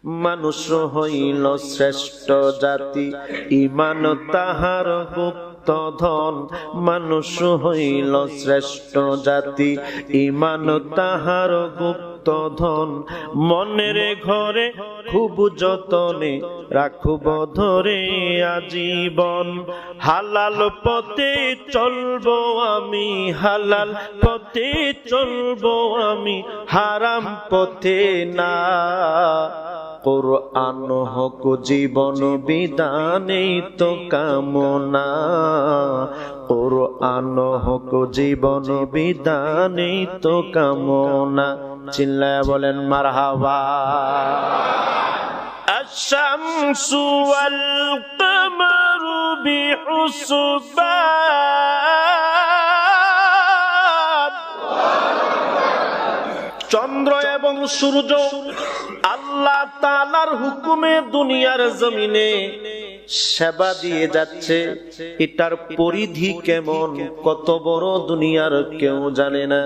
মানুষ হইল শ্রেষ্ঠ জাতি, ঈমান তাহার গুপ্ত ধন। মানুষ হইল শ্রেষ্ঠ জাতি, ঈমান তাহার গুপ্ত ধন। মনের ঘরে খুব যতনে রাখব ধরে আজীবন। হালাল পথে চলবো আমি, হালাল পথে চলবো আমি, হারাম পথে না। কুরআন হোক জীবন বিধানেই তো কামনা, কুরআন হোক জীবন বিধানেই তো কামনা। চিল্লায়া বলেন মারহাবা। আশ-শামসু ওয়াল কামারু বিহুসবান। চন্দ্র এবং সূর্য আল্লাহ তাআলার হুকুমে দুনিয়ার জমিনে সেবা দিয়ে যাচ্ছে। এটার পরিধি কেমন, কত বড় দুনিয়ার কেউ জানে না।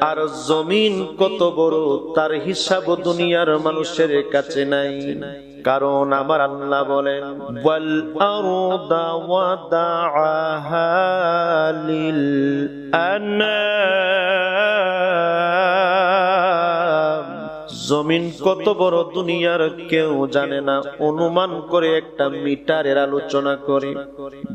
আর জমিন কত বড় তার হিসাব দুনিয়ার মানুষের কাছে নাই। কারণ আমার আল্লাহ বলেন, ওয়াল আরদা ওয়াদাআহা লিল আনাম। জমিন কত বড় দুনিয়ার কেউ জানে না, অনুমান করে একটা মিটারের আলোচনা করে।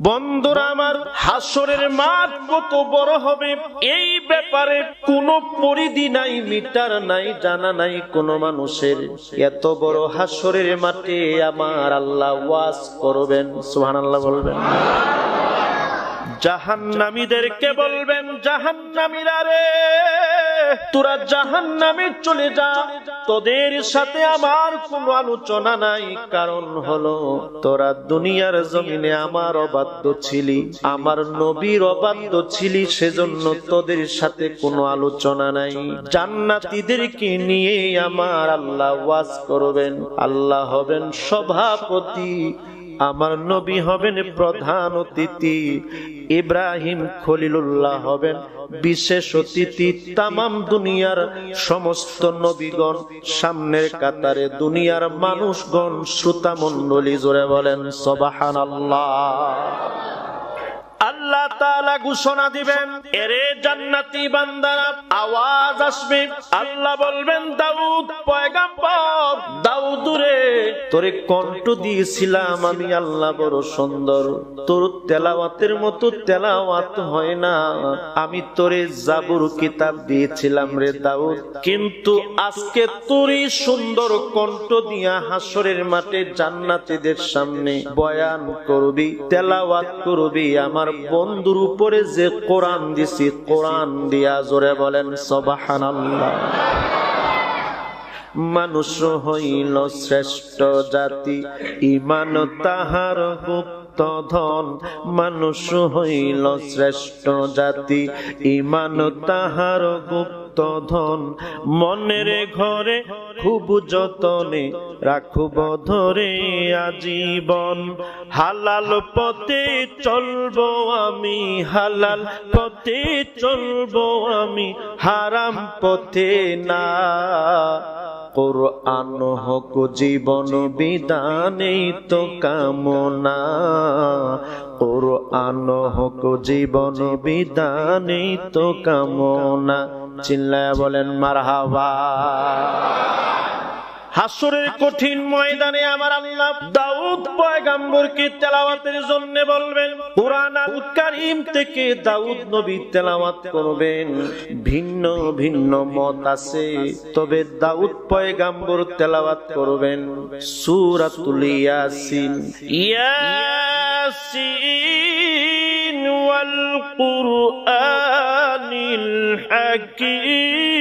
বন্ধুরা আমার, হাসরের মাঠ কত বড় হবে এই ব্যাপারে কোনো পরিধি নাই, মিটার নাই, জানা নাই কোন মানুষের। এত বড় হাসরের মাঠে আমার আল্লাহ ওয়াজ করবেন, সুবহানাল্লাহ বলবেন। জাহান্নামীদেরকে বলবেন, জাহান্নামীরা রে, তোরা জাহান্নামে চলে যা, তোদের সাথে আমার কোনো আলোচনা নাই। কারণ হলো তোরা দুনিয়ার জমিনে আমার অবাধ্য ছিলি, আমার নবীর অবাধ্য ছিলি, সেজন্য তোদের সাথে কোনো আলোচনা নাই। জান্নাতীদেরকে নিয়ে আমার আল্লাহ ওয়াজ করবেন। আল্লাহ হবেন সভাপতি, আমার নবী হবেন প্রধান অতিথি, ইব্রাহিম খলিলুল্লাহ হবেন বিশেষ অতিথি। তামাম দুনিয়ার সমস্ত নবীগণ সামনের কাতারে, দুনিয়ার মানুষগণ শ্রোতা মণ্ডলী জোরে বলেন সুবহানাল্লাহ। আল্লাহ তাআলা ঘোষণা দিবেন, এরে জান্নাতি বান্দারা, আওয়াজ আসবে। আল্লাহ বলবেন, দাউদ পয়গম্বর, দাউদ রে, তোরে কণ্ঠ দিয়েছিলাম আমি আল্লাহ বড় সুন্দর, তোর তেলাওয়াতের মতো তেলাওয়াত হয় না। আমি তোরে জাবুর কিতাব দিয়েছিলাম রে দাউদ, কিন্তু আজকে তোরই সুন্দর কণ্ঠ দিয়া হাসরের মাঠে জান্নাতীদের সামনে বয়ান করবি, তেলাওয়াত করবি আমার বন্ধুর উপরে যে কোরআন দিছি, কোরআন দিয়া জোরে বলেন সুবহানাল্লাহ। মানুষ হইল শ্রেষ্ঠ জাতি, ঈমান তাহার গুপ্ত ধন। মানুষ হইল শ্রেষ্ঠ জাতি, ঈমান তাহার গুপ্ত ধন। মনের ঘরে খুব যতনে রাখব ধরে আজীবন। হালাল পথে চলবো আমি, হালাল পথে চলবো আমি, হারাম পথে না। কুরআন হোক জীবন বিধানেই তো কামনা, কুরআন হোক জীবন বিধানেই তো কামনা। চিল্লায়া বলেন মারহাবা। হাসরের কঠিন ময়দানে আমার আল্লাহ দাউদ পয়গম্বরকে তেলাওয়াতের জন্য বলবেন। কুরআন আল কারীম থেকে দাউদ নবী তেলাওয়াত করবেন। ভিন্ন ভিন্ন মত আছে, তবে দাউদ পয়গম্বর তেলাওয়াত করবেন সূরাতুল ইয়াসিন। ইয়াসিন ওয়াল কুরআনিল হাকীম।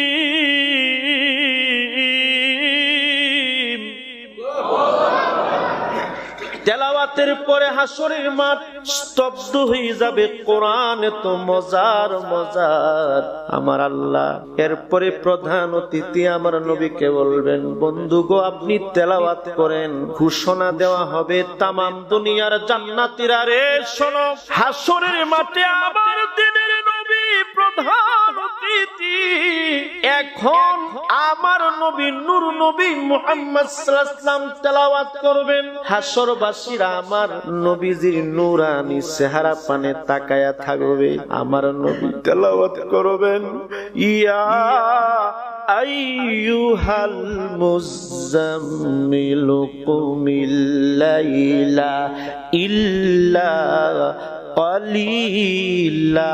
তেলাওয়াতের পরে হাসরের মাঠ স্তব্ধ হয়ে যাবে। কোরআন তো মজার মজার আমার আল্লাহ। এরপরে প্রধান অতিথি আমার নবীকে বলবেন, বন্ধু গো আপনি তেলাওয়াত করেন। ঘোষণা দেওয়া হবে, তামাম দুনিয়ার জান্নাতীরা রে শোনো, হাসরের মাঠে আমার দিনের নবী প্রধান অতিথি এখন আমার নবী নূর নবী মুহাম্মদ সাল্লাল্লাহু আলাইহি ওয়াসাল্লাম তেলাওয়াত করবেন, হাসরবাসীরা আমার নবীজির নূরানি চেহারা পানে তাকায়া থাকবে, আমার নবী তেলাওয়াত করবেন, ইয়া আইয়ুহাল মুযাম্মিলু কুমিল লাইলা ইল্লা কালিলা।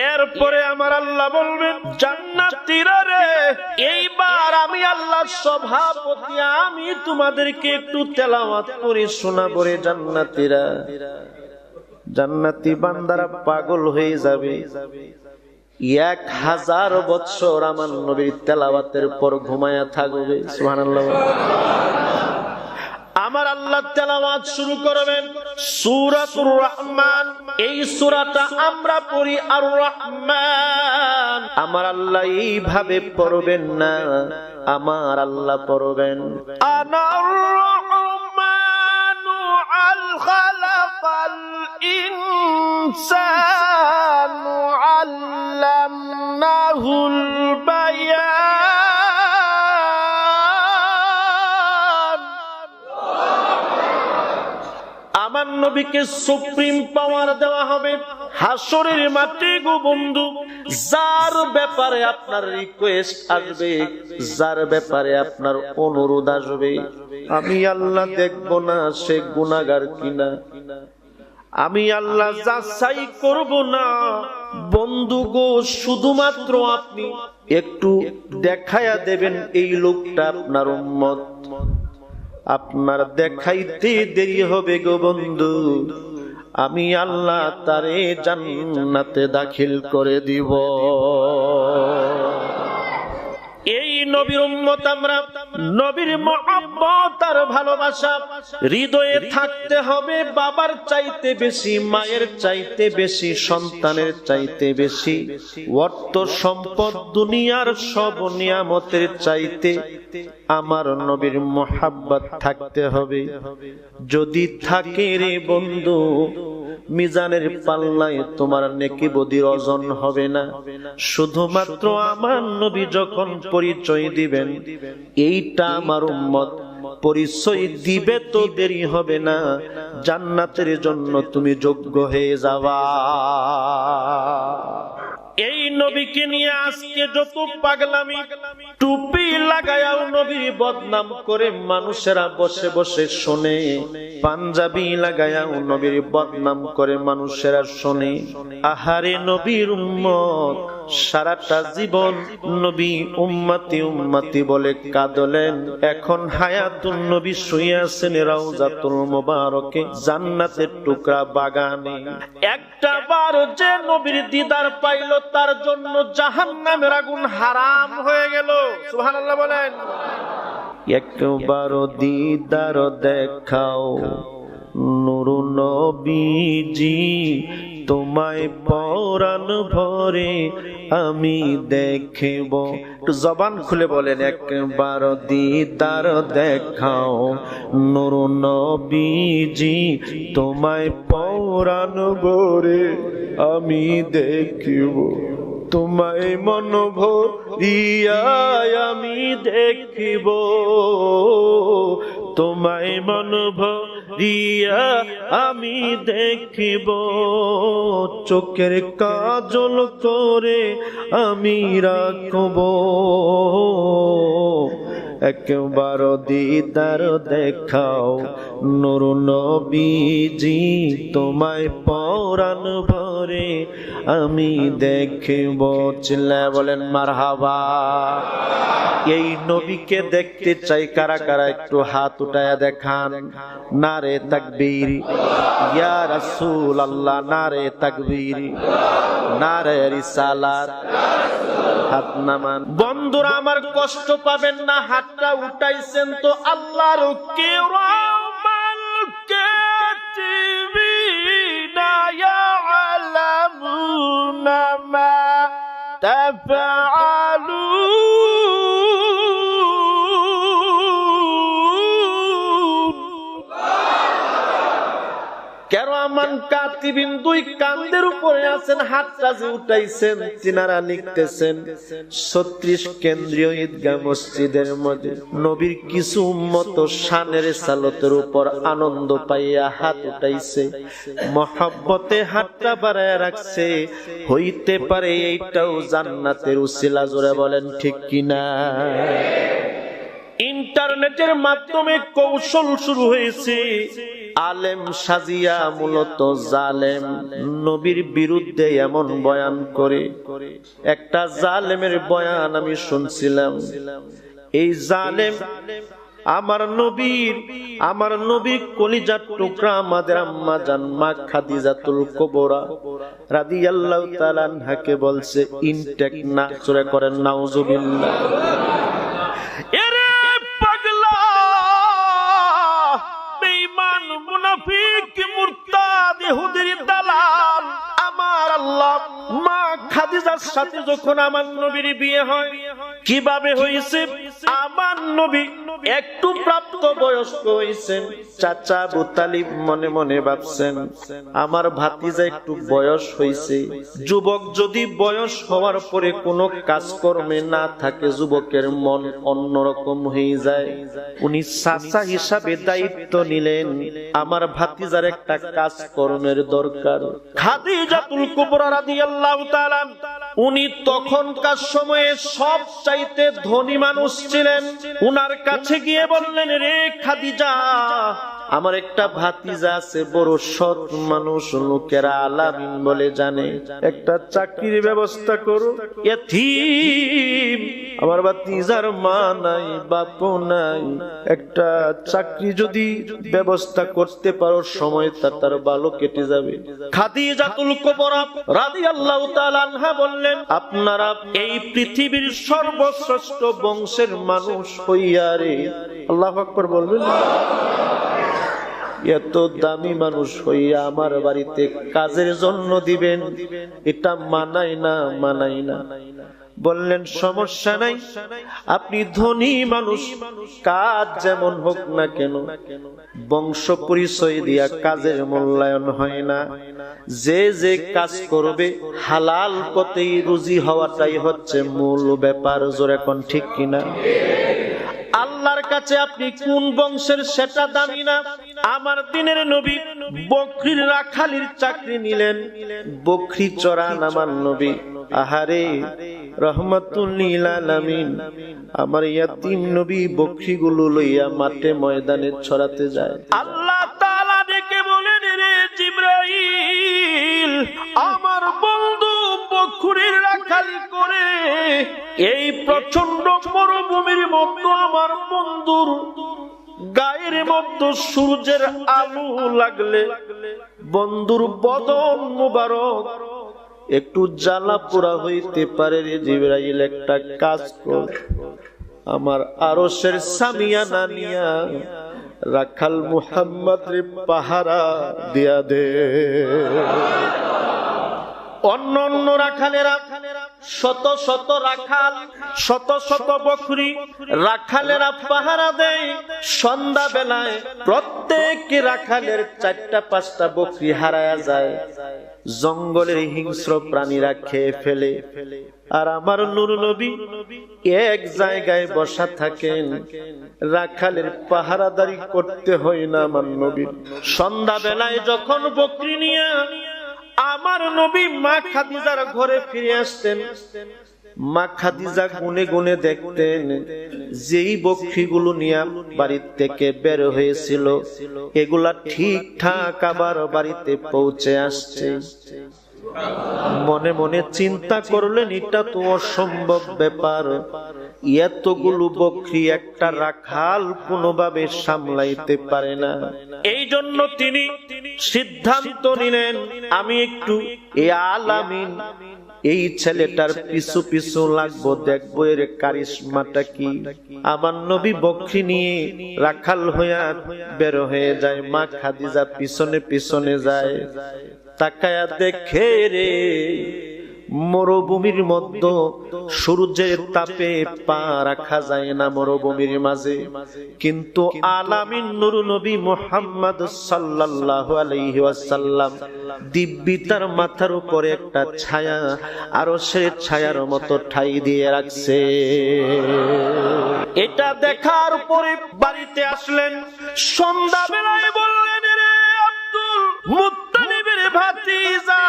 এরপরে আমার আল্লাহ বলবেন, জান্নাতীরা রে, এইবার আমি আল্লাহ সভাপতি, আমি তোমাদেরকে একটু তেলাওয়াত করে শোনাবো রে জান্নাতীরা। জান্নাতি বান্দারা পাগল হয়ে যাবে, 1000 বছর আমার নবীর তেলাওয়াতের পর ঘুমায়া থাকবে। সুবহানাল্লাহ। আমার আল্লাহ তেলাওয়াত শুরু করবেন সূরাতুর রহমান। এই সূরাটা আমরা পড়ি আর রহমান। আমার আল্লাহ এইভাবে পড়বেন না, আমার আল্লাহ পড়বেন আনার রহমানু আল খালাকাল ইনসানু আল্লামনাহুল বায়ান। আমার নবীকে সুপ্রিম পাওয়ার দেওয়া হবে হাসরের মাঠে গো বন্ধু। যার ব্যাপারে আপনার রিকোয়েস্ট আসবে, যার ব্যাপারে আপনার অনুরোধ আসবে, আমি আল্লাহ দেখব না সে গুনাহগার কিনা, আমি আল্লাহ যাচাই করব না। বন্ধু গো, শুধুমাত্র আপনি একটু দেখায়া দেবেন এই লোকটা আপনার উম্মত। আপনার দেখাইতে দেরি হবে গো বন্ধু, আমি আল্লাহ তারে জান্নাতে দাখিল করে দিব। এই নবীর উম্মত আমরা, নবীর মহব্বত আর ভালোবাসা হৃদয়ে থাকতে হবে। বাবার চাইতে বেশি, মায়ের চাইতে বেশি, সন্তানের চাইতে বেশি, অর্থ সম্পদ দুনিয়ার সব নিয়ামতের চাইতে আমার নবীর মহব্বত থাকতে হবে। যদি থাকে রে বন্ধু, মিজানের পাল্লায় তোমার নেকি বদির ওজন হবে না। শুধুমাত্র আমার নবী যখন পরিচয় দিবেন, এইটা আমার উম্মত, পরিচয় দিবে তো দেরি হবে না, জান্নাতের জন্য তুমি যোগ্য হয়ে যাবা। এই নবীকে নিয়ে আজকে যত পাগলামি, টুপি লাগায়াও নবীর বদনাম করে মানুষেরা বসে বসে শোনে, পাঞ্জাবি লাগায়াও নবীর বদনাম করে মানুষেরা শোনে। আহারে নবীর উম্মত, সারাটা জীবন নবী উম্মতি উম্মতি বলে কাঁদলেন, এখন হায়াতুন নবী শুয়ে আছেন রাউজাতুল মুবারকে, জান্নাতের টুকরা বাগানে। একটা বার যে নবীর দিদার পাইল, তার জন্য জাহান্নামের আগুন হারাম হয়ে গেল। সুবহানাল্লাহ বলেন। একবার দিদার দেখাও নূর নবীজি, তোমায় পরাণ ভরে আমি দেখব। একটু জবান খুলে বলেন, একবার দিদার দেখাও নূর নবীজি, তোমায় পরাণ ভরে আমি দেখব, তোমায় মন ভরিয়া আমি দেখিব, তোমায় মন ভরিয়া আমি দেখিব, চোখের কাজল করে আমি রাখব। একবার দিদার দেখাও নূর নবীজি, তোমায় পরাণ ভরে আমি দেখব। চিল্লায় বলেন মারহাবা। এই নবীকে দেখতে চাই কারা কারা, একটু হাত উঠায়া দেখান। নারে তাকবীর, ইয়া রাসূলুল্লাহ, নারে তাকবীর, নারে রিসালাত, হাত নামান। বন্ধুরা আমার, কষ্ট পাবেন না, হাতটা উঠাইছেন তো আল্লাহর কিরামান কাতিবিনা ইয়ালামুনা মা তাফআলুন। কেরামান কিরামান কাতিবিন দুই কাঁধের উপরে আছেন, হাতটা যে উঠাইছেন তিনারা লিখতেছেন 36 কেন্দ্রীয় ঈদগাহ মসজিদের মধ্যে নবীর কিছু উম্মত শানের সালতের উপর আনন্দ পাইয়া হাত উঠাইছে, মহব্বতে হাতটা বাড়ায় রাখছে। হইতে পারে এইটাও জান্নাতের উসিলা, জোরে বলেন ঠিক কিনা? ইন্টারনেটের মাধ্যমে কৌশল শুরু হয়েছে, আলেম সাজিয়া মূলত জালেম নবীর বিরুদ্ধে এমন বয়ান করে। একটা জালেমের বয়ান আমি শুনছিলাম। এই জালেম আমার নবীর কলিজার টুকরা আমাদের আম্মা জান মা খাদিজাতুল কুবরা রাদিয়াল্লাহু তাআলা আনহাকে বলছে ইনটেক না, সূরা করেন নাউজুবিল্লাহ। এরে পাগলা বেঈমান মুনাফিক মুরতাদ ইহুদির দালাল, আমার আল্লাহ মা খাদিজার সাথে যখন আমার নবীর বিয়ে হয়, কিভাবে হয়েছে? আমার নবী একটু প্রাপ্ত বয়স্ক হয়েছেন। চাচা আবু তালিব মনে মনে ভাবছেন আমার ভাতিজা একটু বয়স হয়েছে। যুবক যদি বয়স হওয়ার পরে কোনো কাজকর্মে না থাকে, যুবকের মন অন্যরকম হয়ে যায়। উনি চাচা হিসাবে দায়িত্ব নিলেন, আমার ভাতিজার একটা কাজকর্মের দরকার। খাদিজাতুল কুবরা রাদিয়াল্লাহু তাআলা উনি তখনকার সময়ে সব চাইতে ধনী মানুষ ছিলেন। উনার কাছে গিয়ে বললেন, রে খাদিজা, আমার একটা ভাতিজা আছে, বড় সৎ মানুষ, লোকেরা আলামিন বলে জানে, একটা চাকরির ব্যবস্থা করো। এতিম, আমার ভাতিজার মা নাই বাপ নাই, একটা চাকরি যদি ব্যবস্থা করতে পারো, সময়টা তার ভালো কেটে যাবে। খাদিজাতুল কুবরা রাদিয়াল্লাহু তাআলা আনহা বললেন, আপনারা এই পৃথিবীর সর্বশ্রেষ্ঠ বংশের মানুষ হইয়া রে, আল্লাহু আকবার বলবেন, এত দামি মানুষ হইয়া আমার বাড়িতে কাজের জন্য দিবেন, এটা মানাই না। বললেন সমস্যা নাই, আপনি ধনী মানুষ, কাজ যেমন হোক না কেন বংশ পরিচয় দিয়া কাজের মূল্যায়ন হয় না। যে যে কাজ করবে হালাল পথেই রুজি হওয়াটাই হচ্ছে মূল ব্যাপার, জোরে কোন ঠিক কিনা? আল্লাহর কাছে আপনি কোন বংশের সেটা দামি না। আমার দিনের নবী বকরির রাখালির চাকরি নিলেন, বকরি চড়ান আমার নবী। আহারে রহমাতুল লিল আলামিন, আমার ইয়াতীম নবী বকরিগুলো লইয়া মাঠে ময়দানে ছড়াতে যায়। আল্লাহ তাআলা ডেকে বলেন, রে জিবরাইল, আমার বন্ধু বকরির রাখালি করে এই প্রচন্ড মরুভূমির মধ্যে আমার বন্ধুর গায়ের মধ্যে সূর্যের আলো লাগলে বন্ধুর বদন মুবারক একটু জ্বালা পোড়া হইতে পারে। রে জিবরাইল, একটা কাজ কর, আমার আরশের সামিয়ানা নিয়া রাখাল মুহাম্মদ রে পাহারা দিয়া দে। অন্য রাখালেরা শত শত রাখাল, শত শত বকরি রাখালেরা পাহারা দেয়। সন্ধ্যা বেলায় প্রত্যেক রাখালের 4-5টা বকরি হারায়া যায়, জঙ্গলের হিংস্র প্রাণীরা খেয়ে ফেলে। আর আমার নূর নবী এক জায়গায় বসা থাকেন, রাখালের পাহারাদারি করতে হয় না আমার নবী। সন্ধ্যা বেলায় যখন বকরি নিয়ে আমার নবী মা খাদিজার ঘরে ফিরে আসতেন, মা খাদিজা গুনে গুনে দেখতেন যেই বকরিগুলো নিয়ে বাড়ির থেকে বের হয়েছিল এগুলা ঠিকঠাক আবার বাড়িতে পৌঁছে আসছে। মনে মনে চিন্তা করলেন, এটা তো অসম্ভব ব্যাপার, এতগুলো বকরি একটা রাখাল কোনোভাবে সামলাইতে পারে না। এই জন্য তিনি সিদ্ধান্ত নিলেন, আমি একটু এই আলামিন এই ছেলেটার পিছু পিছু লাগবো, দেখবো এর কারিশমাটা কি। আমার নবী বকরি নিয়ে রাখাল হইয়া বের হয়ে যায়, মা খাদিজা পিছনে পিছনে যায়। তাকায়া দেখে রে মরুভূমির মধ্যে সূর্যের তাপে পা রাখা যায় না মরুভূমির মাঝে, কিন্তু আলামিন নূর নবী মুহাম্মদ সাল্লাল্লাহু আলাইহি ওয়াসাল্লাম দিব্যি তার মাথার উপরে একটা ছায়া আরশের ছায়ার মতো ঠাই দিয়ে রাখছে। এটা দেখার পরে বাড়িতে আসলেন, সন্ধ্যা বেলায় বললেন, রে আব্দুল মুত্তালিবের ভাতিজা,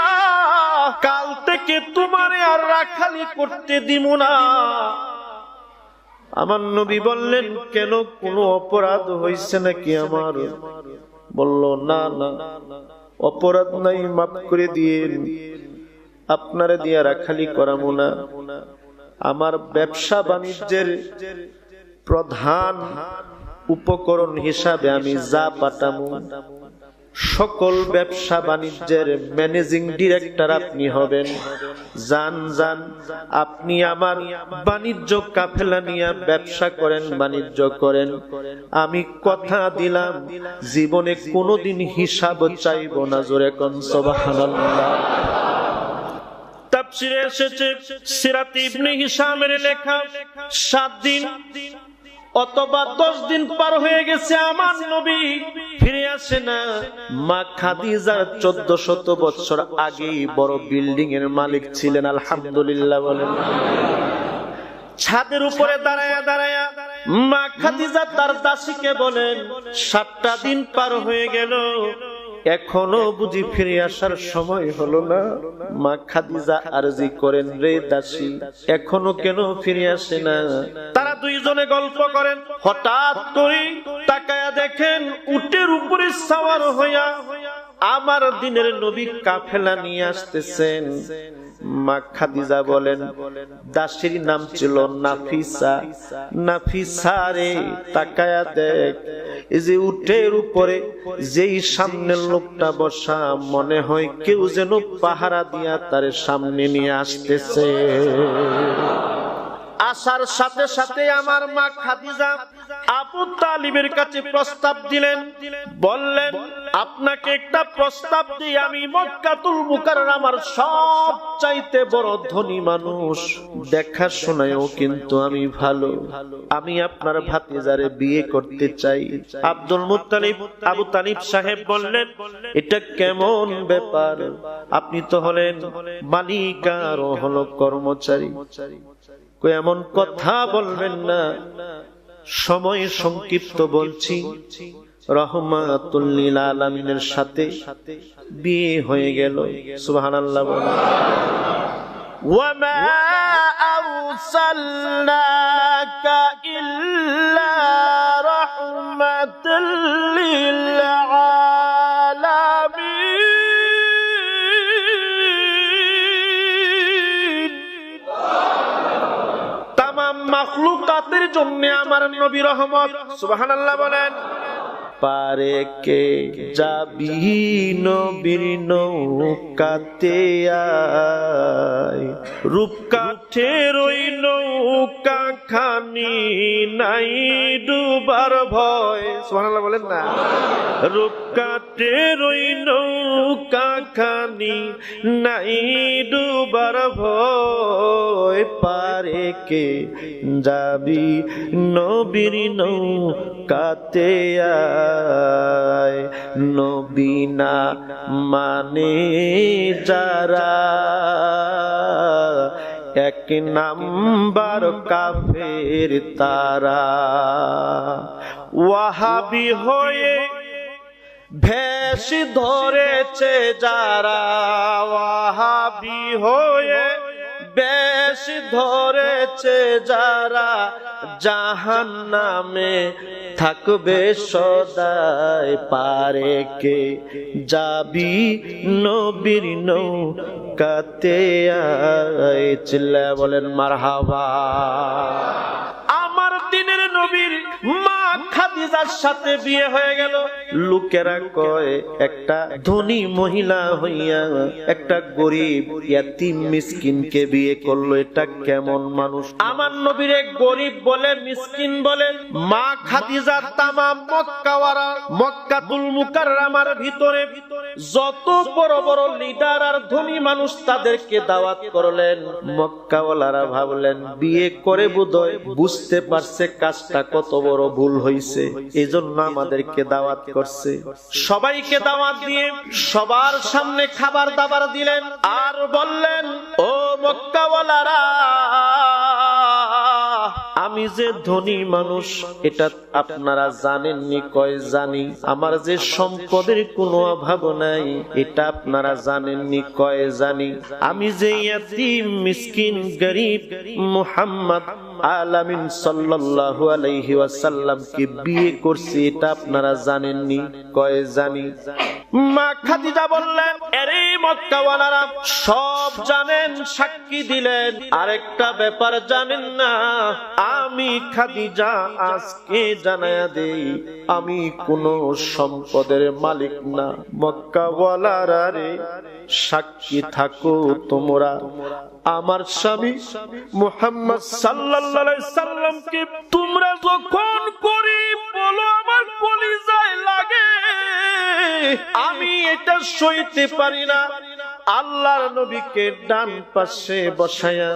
কাল থেকে তোমারে আর রাখালি করতে দিব না। আমার নবী বললেন, কেন, কোনো অপরাধ হয়েছে নাকি আমার? বলল, না না, অপরাধ নাই, মাফ করে দিয়েন, আপনারে দিয়া রাখালি করামু না। আমার ব্যবসা বাণিজ্যের প্রধান উপকরণ হিসাবে আমি যা পাঠামু, সকল ব্যবসা বাণিজ্যের ম্যানেজিং ডিরেক্টর আপনি হবেন। যান যান, আপনি আমার বাণিজ্য কাফেলা নিয়ে ব্যবসা করেন, বাণিজ্য করেন। আমি কথা দিলাম জীবনে কোনোদিন হিসাব চাইব না। জোরে কোন সুবহানাল্লাহ। তাফসীরে এসেছে, সিরাত ইবনে হিশামের লেখা, 7 দিন অথবা 10 দিন পার হয়ে গেছে, আমার নবী ফিরে আসে না। মা খাদিজার 1400 বছর আগেই বড় বিল্ডিং এর মালিক ছিলেন। আলহামদুলিল্লাহ বলেন। ছাদের উপরে দাঁড়ায়া দাঁড়ায়া মা খাদিজা তার দাসীকে বলেন, 7টা দিন পার হয়ে গেল, এখনো বুঝি ফিরে আসার সময় হলো না? মা খাদিজা আরজি করেন, রে দাসী, এখনো কেন ফিরে আসে না? তারা দুইজনে গল্প করেন। হঠাৎ করে তাকায়া দেখেন উটের উপরে সাওয়ার হইয়া আমার দিনের নবী কাফেলা নিয়ে আসতেছেন। মা খাদিজা বলেন, দাসীর নাম ছিল নাফিসা, নাফিসা রে তাকায়া দেখ, এই যে উটের উপরে যেই সামনের লোকটা বসা, মনে হয় কেউ যেন পাহারা দিয়া তার সামনে নিয়ে আসতেছে। আসার সাথে সাথে আমার মা খাদিজা আবু তালিবের কাছে প্রস্তাব দিলেন, বললেন, আপনাকে একটা প্রস্তাব দিই, আমি মক্কাতুল মুকাররমার সবচাইতে বড় ধনী মানুষ, দেখাশোনায়ও কিন্তু আমি ভালো, আমি আপনার ভাতিজারে বিয়ে করতে চাই। আব্দুল মুত্তালিব, আবু তালিব সাহেব বললেন, এটা কেমন ব্যাপার? আপনি তো হলেন মালিক আর ও হলো কর্মচারী, এমন কথা বলবেন না। সময় সংক্ষিপ্ত বলছি, রহমাতুল লিল আলামিনের সাথে বিয়ে হয়ে গেল। সুবহানাল্লাহ বলেন। ওয়া মা আরসালনাকা ইল্লা রাহমাতাল লিল আলামিন। মাখলুকাতের জন্য আমার নবী রহমত। সুবহানাল্লাহ বলেন। পারে কে যাবি নবীর নৌকাতে আয়, রূপকাঠের ওই নৌকা খানি নাই ডুবার ভয়। সুবহানাল্লাহ বলেন না। রূপকাঠের ওই নৌকা খানি নাই ডুবার ভয়, পারে কে যাবি নবীর নৌকাতে আয়, নবী না মানে যারা এক নাম্বার কাফের তারা। ওয়াহাবি হয়ে ভেষ ধরেছে যারা, ওয়াহাবি হয়ে বেশ ধরেছে যারা, জাহান্নামে থাকবে সদাই, পারে কে যাবি নবীর নৌকাতে আয়। চিল্লায়া বলেন মারহাবা। আমার দিনের নবীর মা খাদিজার সাথে বিয়ে হয়ে গেল। লোকেরা কয়, একটা ধনী মহিলা হইয়া একটা গরিব ইয়াতিম মিসকিনকে বিয়ে করলো, এটা কেমন মানুষ? আমার নবীর গরিব বলে, মিসকিন বলে। মা খাদিজা তামাম মক্কাওয়ারা, মক্কাতুল মুকাররমার ভিতরে যত বড় বড় লিডার আর ধনী মানুষ তাদেরকে দাওয়াত করলেন। মক্কাওয়ালারা ভাবলেন বিয়ে করে বোধহয় বুঝতে পারছে কাজটা কত বড় ভুল হয়েছে, এজন্য আমাদেরকে দাওয়াত করছে। সবাইকে দাওয়াত দিয়ে সবার সামনে খাবার দাবার দিলেন আর বললেন, ও মক্কাওয়ালারা, আমি যে ধনী মানুষ এটা আপনারা জানেননি? কয় জানি। আমার যে সম্পদের কোনো অভাব নাই এটা আপনারা জানেননি? কয় জানি। আমি যে ইয়াতীম মিসকিন গরিব মুহাম্মদ আলামিন সাল্লাল্লাহু আলাইহি ওয়াসাল্লামকে বিয়ে করছি এটা আপনারা জানেননি? কয় জানি। মা খাদিজা বললেন, আরে মক্কাওয়ালারা সব জানেন, সাক্ষী দিলেন, আরেকটা ব্যাপার জানেন না? আমি খাদিজা আজকে জানায়া দেই, আমি কোনো সম্পদের মালিক না। মক্কাওয়ালারা রে, সাক্ষী থাকো তোমরা, আমার স্বামী মুহাম্মদ সাল্লাল্লাহু আলাইহি সাল্লামকে তোমরা যখন করি বলো আমার কলিজায় লাগে, আমি এটা সইতে পারি না। আল্লাহর নবীকে ডান পাশে বসায়া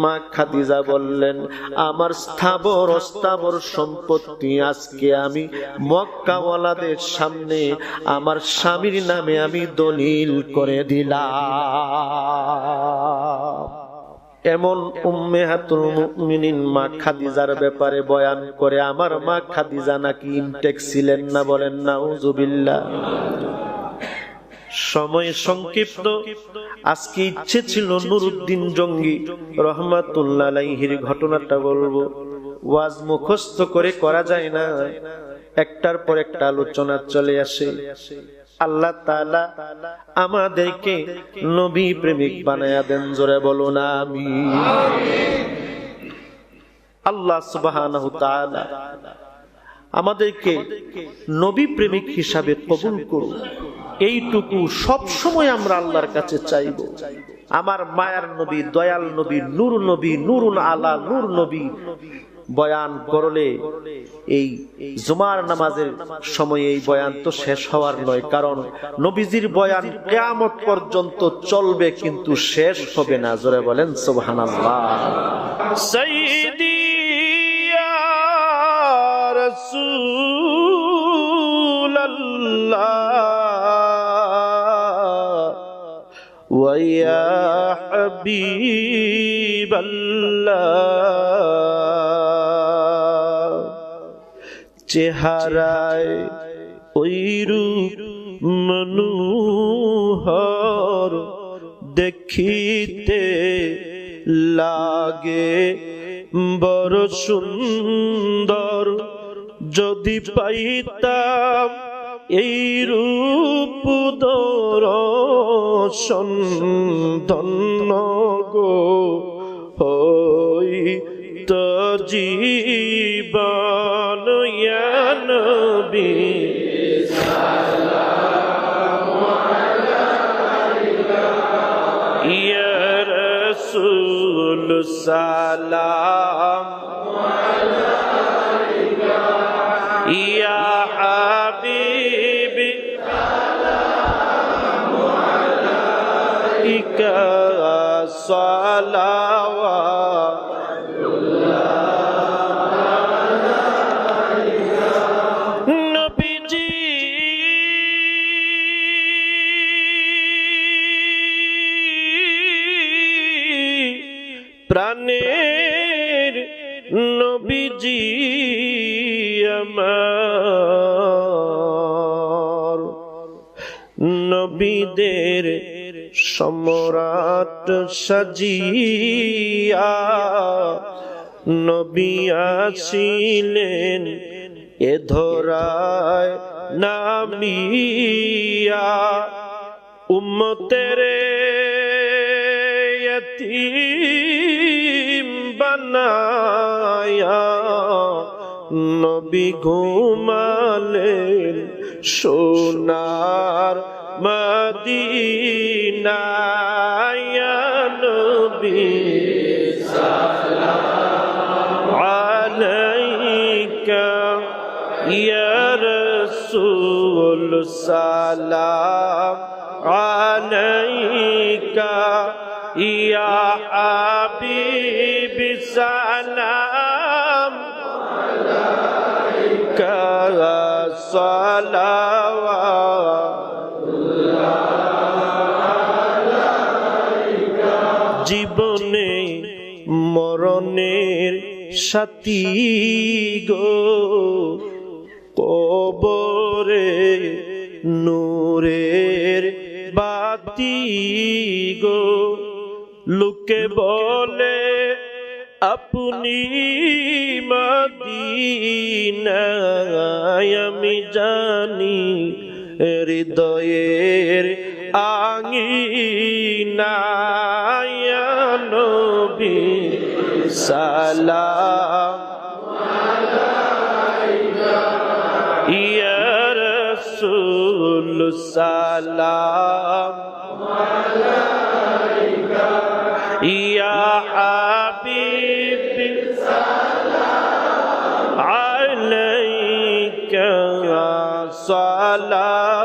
মা খাদিজা বললেন, আমার স্থাবর অস্থাবর সম্পত্তি আজকে আমি মক্কাওয়ালাদের সামনে আমার স্বামীর নামে আমি দলিল করে দিলাম। এমন উম্মাহাতুল মুমিনিন মা খাদিজার ব্যাপারে বয়ান করে আমার মা খাদিজা নাকি ইনটেক ছিলেন না, বলেন নাউজুবিল্লাহ। সময় সংক্ষিপ্ত, আজকে ইচ্ছে ছিল নুরউদ্দিন জঙ্গি রহমাতুল্লাহ আলাইহির ঘটনাটা বলবো, ওয়াজ মুখস্থ করে করা যায় না, একটার পর একটা আলোচনা চলে আসে। আল্লাহ তাআলা আমাদেরকে নবী প্রেমিক বানায়া দেন, জোরে বলুন আমিন। আল্লাহ সুবহানাহু তাআলা আমাদেরকে নবী প্রেমিক হিসাবে কবুল করুন, এইটুকু সব সময় আমরা আল্লাহর কাছে চাইব। আমার মায়ার নবী, দয়াল নবী, নূর নবী, নূরুন আলা নূর নবী বয়ান করলে এই জুমার নামাজের সময় এই বয়ান তো শেষ হওয়ার নয়, কারণ নবীজির বয়ান কিয়ামত পর্যন্ত চলবে কিন্তু শেষ হবে না। জোরে বলেন সুবহানাল্লাহ। সাইয়্যিদি ইয়া রাসূলুল্লাহ ওয়া ইয়া হাবিবাল্লাহ, চেহারায় ওই রূপ মনোহর, দেখিতে লাগে বড় সুন্দর, যদি পাইতাম এই রূপ দর্শন ধন্য গো হইতো জীবন। ইয়া নবী সাল্লাল্লাহু আলাইকা, ইয়া রাসূল সালামু আলাইকা, ইয়া হাবিবি সালামু আলাইকা, সালাওয়াতুল্লাহ আলাইকা। নবীজি প্রাণের নবীজি আমার, নবীদের সম্রাট সাজিয়া নবী আসিলেন এ ধরায় নামিয়া, উম্মতের ইয়তীম বানায়া নবী ঘুমালেন সোনার মদিনায়। ইয়া নবী সালামু আলাইকা, ইয়া রাসূল সালাম আলাইকা ইয়া হাবিবি সালাম আলাইকা সালাওয়াত জীবনে মরণের সাথী গো কবরে নূরের বাতি গো লোকে বলে আপনি মদিনায় আমি জানি হৃদয়ের আঙিনায় নবী সালাম আলাইকা ইয়া রাসূল সালাম আলাইকা ইয়া হাবিবি সালাম আলাইকা সালাওয়াতুল্লাহ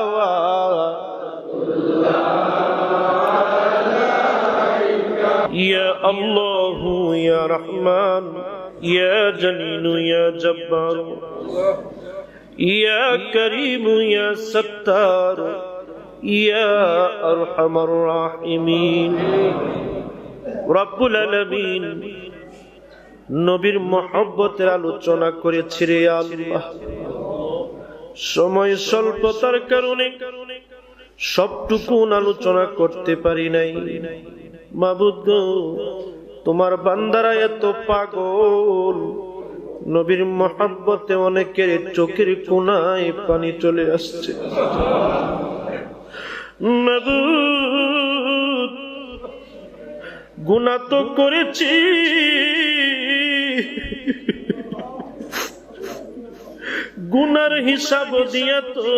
ইয়া আল্লাহু ইয়া রহমান ইয়া জলিলু ইয়া জব্বার ইয়া করিম ইয়া সত্তার ইয়া আরহামার রাহিমিন রব্বুল আলামিন নবীর মহব্বতের আলোচনা করেছি রে আল্লাহ সময় স্বল্পতার কারণে সবটুকু আলোচনা করতে পারি নাই মাবুদ গো তোমার বান্দারা এত পাগল নবীর মহব্বতে অনেকের চোখের কোণায় পানি চলে আসছে মাবুদ গুনাহ তো করেছি গুনার হিসাব দিয়া তো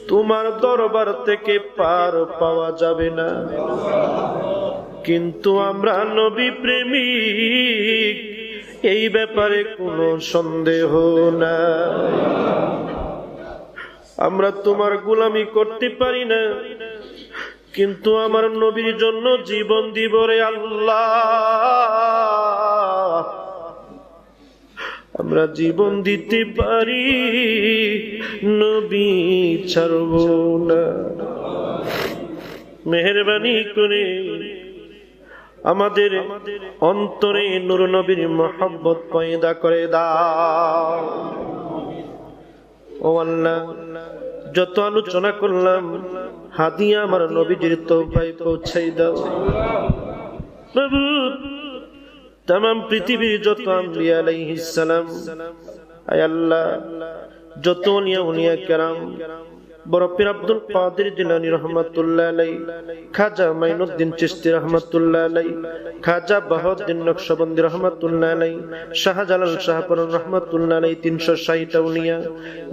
তোমার দরবার থেকে পার পাওয়া যাবে না কিন্তু আমরা নবী প্রেমিক এই ব্যাপারে কোনো সন্দেহ না আমরা তোমার গোলামি করতে পারি না কিন্তু আমার নবীর জন্য জীবন দিব রে আল্লাহ আমরা জীবন দিতে পারি নবী ছাড়ব না মেহেরবানি করে আমাদের অন্তরে নূর নবীর মহব্বত পয়দা করে দাও ও আল্লাহ যত আলোচনা করলাম হাদিয়া আমার নবীজির তওবায় পৌঁছাই দাও প্রভু तमाम পৃথিবীর যত আম্বিয়া আলাইহিস সালাম আয় আল্লাহ যত উলিয়া কেরাম বড় পীর আব্দুল কাদের জিলানী রহমাতুল্লাহ আলাইহি খাজা মাইনুদ্দিন চিশতি রহমাতুল্লাহ আলাইহি খাজা বাহাউদ্দিন নকশবন্দি রহমাতুল্লাহ আলাইহি শাহজালাল শাহপুর রহমাতুল্লাহ আলাইহি 360 উলিয়া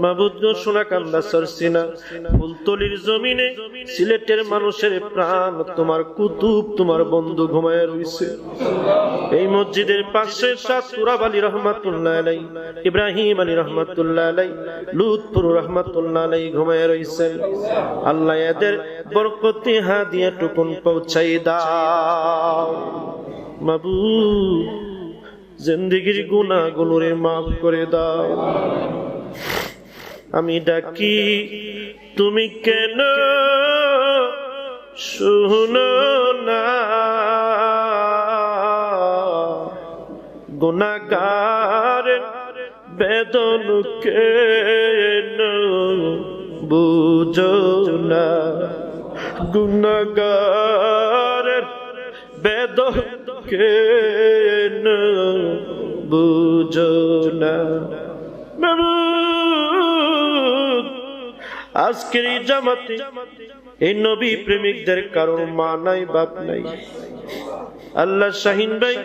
মাবুদ গো সোনাকান্দা সরসিনা ফুলতলির জমিনে সিলেটের মানুষের প্রাণ তোমার কুতুব তোমার বন্ধু ঘুমায় রইছে এই মসজিদের পাশে শাহ সুরাব আলী রহমাতুল্লাহ আলাইহি ইব্রাহিম আলী রহমাতুল্লাহ আলাইহি লুৎফুর রহমাতুল্লাহ আলাইহি ঘুমায় রইছে আল্লাহ এদের বরকতি হাদিয়া টুকুন পৌঁছাই দাও মাবুদ জিন্দেগীর গুনাহগুলোরে maaf করে দাও আমি ডাকি তুমি কেন শুনো না গুনাহগার বেদন কেন বুঝো না গুনাহগারের বেদন কেন বুঝো না আজকের এই জামাতে এই নবী প্রেমিকদের কারোর মা নাই বাপ নাই আল্লাহ শাহিন ভাই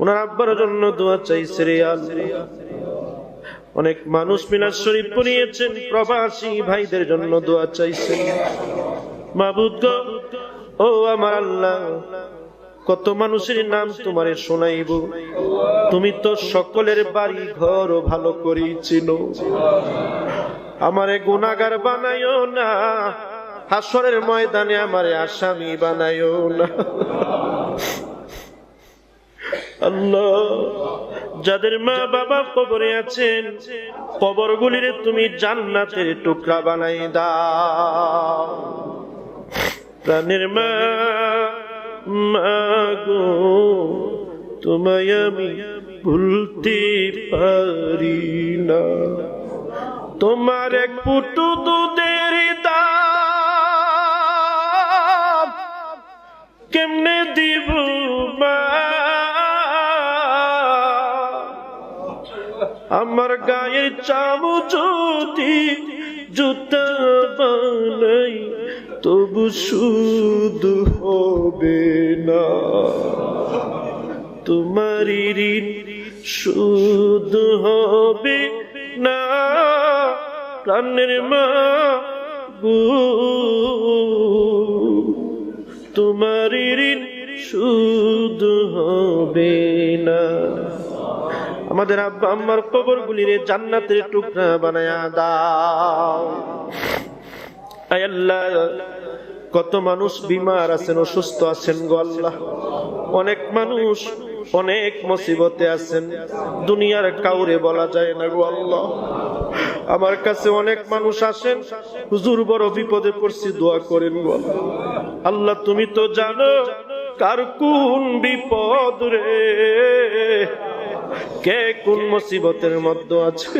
ওনার আব্বার জন্য দোয়া চাইছে রে আল্লাহ অনেক মানুষ মিলাদ শরীফ পড়িয়েছেন প্রবাসী ভাইদের জন্য দোয়া চাইছেন মাবুদ গো ও আমার আল্লাহ কত মানুষের নাম তোমারে শোনাইব তুমি তো সকলের বাড়ি ঘর ভালো করেই চিনো আমারে গুনাহগার বানাইও না, হাসরের ময়দানে আমারে আসামি বানাইও না। আল্লাহ, যাদের মা বাবা কবরে আছেন, কবরগুলিরে তুমি জান্নাতের টুকরা বানাই দাও। প্রাণের মা, মাগো তোমায় আমি ভুলতে পারি না। তোমার এক ফুটু দুধের দাম কেমনে দিব মা? আমার গায়ে চামু যদি জুতা বানাই তবু শুধু হবে না। তোমার ঋণ শুধু হবে না প্রাণের মা গো, তোমার ঋণ শুধু হবে না। আমাদের আব্বা আম্মার কবরগুলিরে জান্নাতের টুকরা বানায়া দাও। আয় আল্লাহ, কত মানুষ বিমার আছেন, অসুস্থ আছেন গো আল্লাহ। অনেক মানুষ অনেক মুসিবতে আছেন, দুনিয়ার কাউরে বলা যায় না গো আল্লাহ। আমার কাছে অনেক মানুষ আসেন, হুজুর বড় বিপদে পড়ছি, দোয়া করেন গো আল্লাহ। তুমি তো জানো কার কোন বিপদ রে, কে কোন মুসিবতের মধ্যে আছে।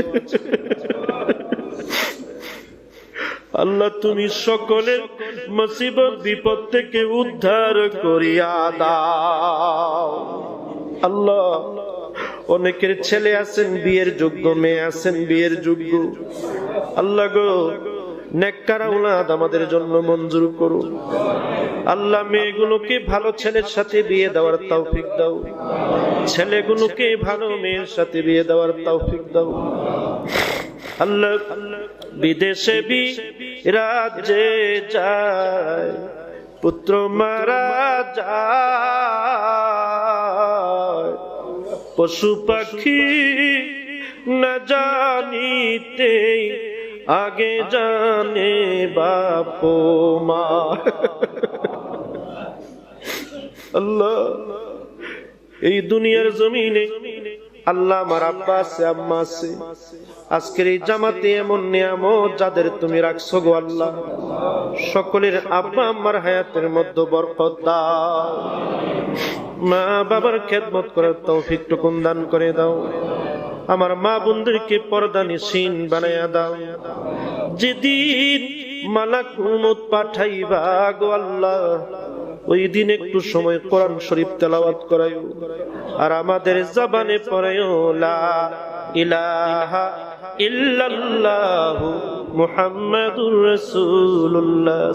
আল্লাহ তুমি সকলের মুসিবত বিপদ থেকে উদ্ধার করিয়া দাও। আল্লাহ, অনেকের ছেলে আছেন বিয়ের যোগ্য, মেয়ে আছেন বিয়ের যোগ্য। আল্লাহ গো, নেককার আওলাদ আমাদের জন্য মঞ্জুর করো। আল্লাহ, মেয়েগুলোকে ভালো ছেলের সাথে বিয়ে দেওয়ার তৌফিক দাও, ছেলেগুলোকে ভালো মেয়ের সাথে বিয়ে দেওয়ার তৌফিক দাও। আল্লাহ, বিদেশে বি রাজ্যে যায় পুত্র মারা যায়, পশু পাখি না জানিতে আগে জানে বাপ মা। আল্লাহ, এই দুনিয়ার জমিনে আল্লাহ আমার আব্বা আছে, আম্মা আছে। আজকের এই জামাতে এমন নিয়ামত যাদের তুমি রাখছো গো আল্লাহ, সকলের আব্বা আম্মার হায়াতের মধ্যে বরকত দাও। মা বাবার খেদমত করার তৌফিক টুকুন দান করে দাও। আমার মা বোনদেরকে পর্দানিসীন বানায়া দাও। যেদিন মালাকুল মউত পাঠাইবা গো আল্লাহ, ওই দিন একটু সময় কোরআন শরীফ তেলাওয়াত করাইও, আর আমাদের জবানে পড়াইও লা ইলাহা ইল্লাল্লাহু মুহাম্মাদুর রাসূলুল্লাহ।